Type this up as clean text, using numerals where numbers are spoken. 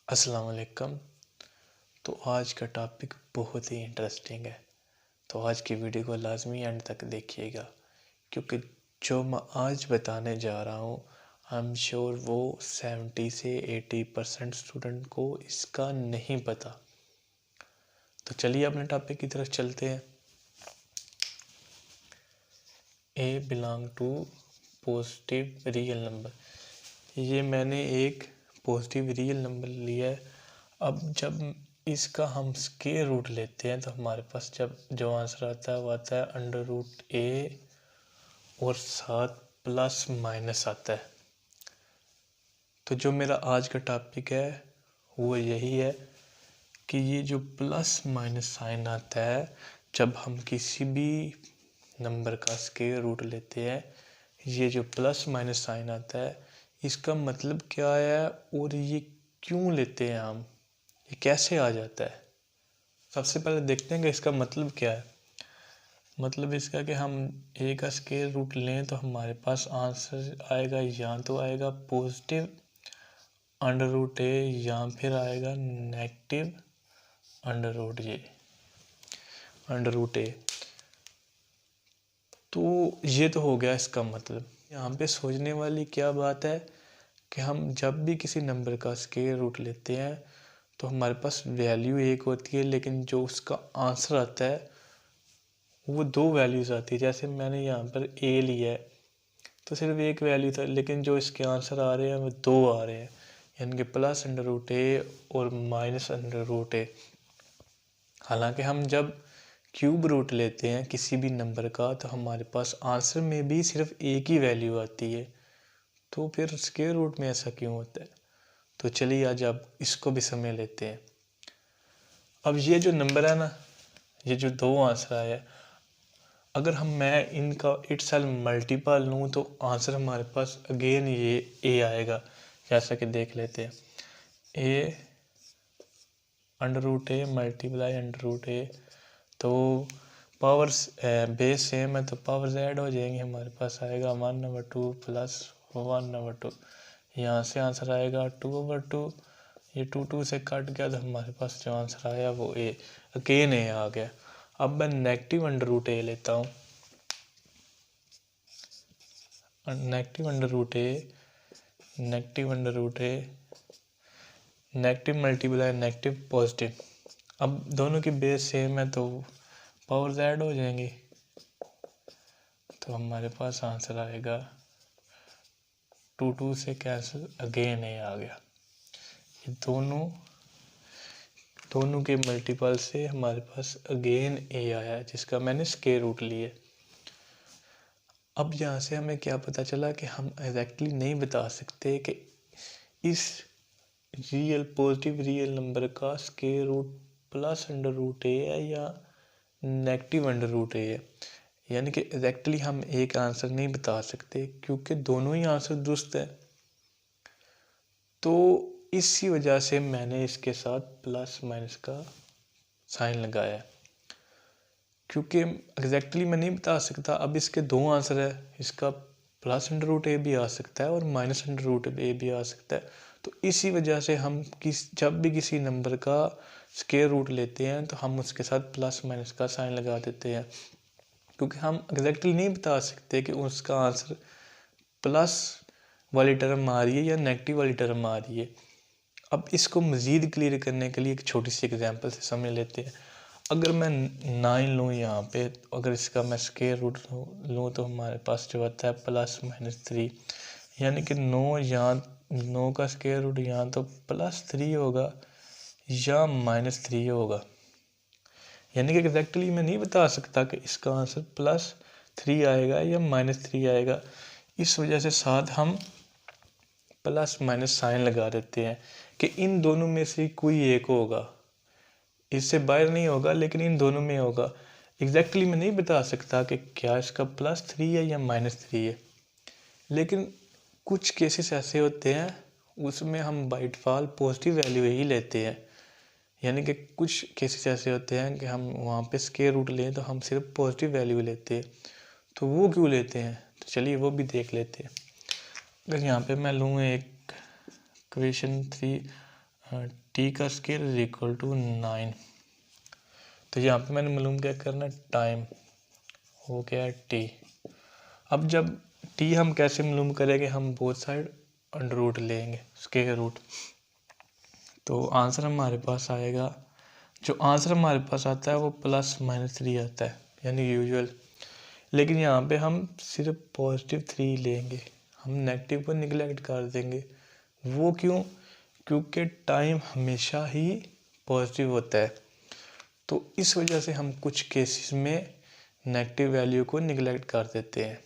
अस्सलाम वालेकुम। तो आज का टॉपिक बहुत ही इंटरेस्टिंग है। तो आज की वीडियो को लाजमी एंड तक देखिएगा, क्योंकि जो मैं आज बताने जा रहा हूँ आई एम श्योर वो 70 से 80% स्टूडेंट को इसका नहीं पता। तो चलिए अपने टॉपिक की तरफ चलते हैं। A belong to positive real number. ये मैंने एक पॉजिटिव रियल नंबर लिया है। अब जब इसका हम स्क्वायर रूट लेते हैं तो हमारे पास जब जो आंसर आता है वो आता है अंडर रूट ए और साथ प्लस माइनस आता है। तो जो मेरा आज का टॉपिक है वो यही है कि ये जो प्लस माइनस साइन आता है जब हम किसी भी नंबर का स्क्वायर रूट लेते हैं, ये जो प्लस माइनस साइन आता है इसका मतलब क्या है और ये क्यों लेते हैं हम, ये कैसे आ जाता है। सबसे पहले देखते हैं कि इसका मतलब क्या है। मतलब इसका कि हम ए का स्क्वायर रूट लें तो हमारे पास आंसर आएगा या तो आएगा पॉजिटिव अंडर रूट ए या फिर आएगा negative under root A under root ए। तो ये तो हो गया इसका मतलब। यहाँ पे सोचने वाली क्या बात है कि हम जब भी किसी नंबर का स्क्वायर रूट लेते हैं तो हमारे पास वैल्यू एक होती है, लेकिन जो उसका आंसर आता है वो दो वैल्यूज़ आती है। जैसे मैंने यहाँ पर ए लिया है तो सिर्फ एक वैल्यू था, लेकिन जो इसके आंसर आ रहे हैं वो दो आ रहे हैं, यानी कि प्लस अंडर रूट ए और माइनस अंडर रूट ए। हालांकि हम जब क्यूब रूट लेते हैं किसी भी नंबर का तो हमारे पास आंसर में भी सिर्फ एक ही वैल्यू आती है, तो फिर स्क्वायर रूट में ऐसा क्यों होता है। तो चलिए आज अब इसको भी समझ लेते हैं। अब ये जो नंबर है ना, ये जो दो आंसर आया, अगर मैं इनका इटसेल्फ मल्टीपल लूँ तो आंसर हमारे पास अगेन ये ए आएगा। जैसा कि देख लेते हैं, A under root A multiply under root ए, तो पावर्स बेस सेम है तो पावर्स ऐड हो जाएंगी। हमारे पास आएगा 1/2 प्लस 1/2। यहाँ से आंसर आएगा 2/2। ये 2 से कट गया तो हमारे पास जो आंसर आया वो ए अगेन ए आ गया। अब मैं नेगेटिव अंडर रूट ए लेता हूँ। नेगेटिव अंडर रूट ए नेगेटिव अंडर रूट ए नेगेटिव मल्टीप्लाई नेगेटिव पॉजिटिव। अब दोनों की बेस सेम है तो पावर्स ऐड हो जाएंगी, तो हमारे पास आंसर आएगा 2 से कैंसिल अगेन ए आ गया। ये दोनों के मल्टीपल से हमारे पास अगेन ए आया जिसका मैंने स्क्वायर रूट लिया। अब यहाँ से हमें क्या पता चला कि हम एग्जैक्टली नहीं बता सकते कि इस रियल पॉजिटिव रियल नंबर का square root plus under root a है या नेगेटिव अंडर रूट ए है। यानी कि एग्जैक्टली हम एक आंसर नहीं बता सकते क्योंकि दोनों ही आंसर दुरुस्त है। तो इसी वजह से मैंने इसके साथ प्लस माइनस का साइन लगाया, क्योंकि एग्जैक्टली मैं नहीं बता सकता। अब इसके दो आंसर है, इसका प्लस अंडर रूट ए भी आ सकता है और माइनस अंडर रूट ए भी आ सकता है। तो इसी वजह से हम जब भी किसी नंबर का स्क्वायर रूट लेते हैं तो हम उसके साथ प्लस माइनस का साइन लगा देते हैं, क्योंकि हम एग्जैक्टली नहीं बता सकते कि उसका आंसर प्लस वाली टर्म आ रही है या नेगेटिव वाली टर्म आ रही है। अब इसको मज़ीद क्लियर करने के लिए एक छोटी सी एग्जांपल से समझ लेते हैं। अगर मैं 9 लूँ यहाँ पे, अगर इसका मैं स्क्वायर रूट लूँ तो हमारे पास जो आता है प्लस माइनस 3, यानी कि 9 का स्क्वायर रूट यहाँ तो +3 होगा या -3 होगा। यानी कि एग्जैक्टली मैं नहीं बता सकता कि इसका आंसर +3 आएगा या -3 आएगा। इस वजह से साथ हम प्लस माइनस साइन लगा देते हैं कि इन दोनों में से कोई एक होगा, इससे बाहर नहीं होगा लेकिन इन दोनों में होगा। एग्जैक्टली मैं नहीं बता सकता कि क्या इसका +3 है या -3 है, लेकिन कुछ केसेस ऐसे होते हैं उसमें हम बाय डिफ़ॉल्ट पॉजिटिव वैल्यू ही लेते हैं। यानी कि कुछ केसेस ऐसे होते हैं कि हम वहाँ पे स्क्वायर रूट लें तो हम सिर्फ पॉजिटिव वैल्यू लेते हैं। तो वो क्यों लेते हैं, तो चलिए वो भी देख लेते हैं। अगर यहाँ पे मैं लूँ एक इक्वेशन 3 टी का स्केयर इज इक्वल टू 9। तो यहाँ पे मैंने मालूम क्या करना, टाइम हो गया टी। अब जब टी हम कैसे मालूम करेंगे, हम बोथ साइड अंडर रूट लेंगे, स्केयर रूट। तो आंसर हमारे पास आएगा, जो आंसर हमारे पास आता है वो +-3 आता है, यानी यूजुअल। लेकिन यहाँ पे हम सिर्फ +3 लेंगे, हम नेगेटिव को निगलेक्ट कर देंगे। वो क्यों? क्योंकि टाइम हमेशा ही पॉजिटिव होता है। तो इस वजह से हम कुछ केसेस में नेगेटिव वैल्यू को निगलेक्ट कर देते हैं।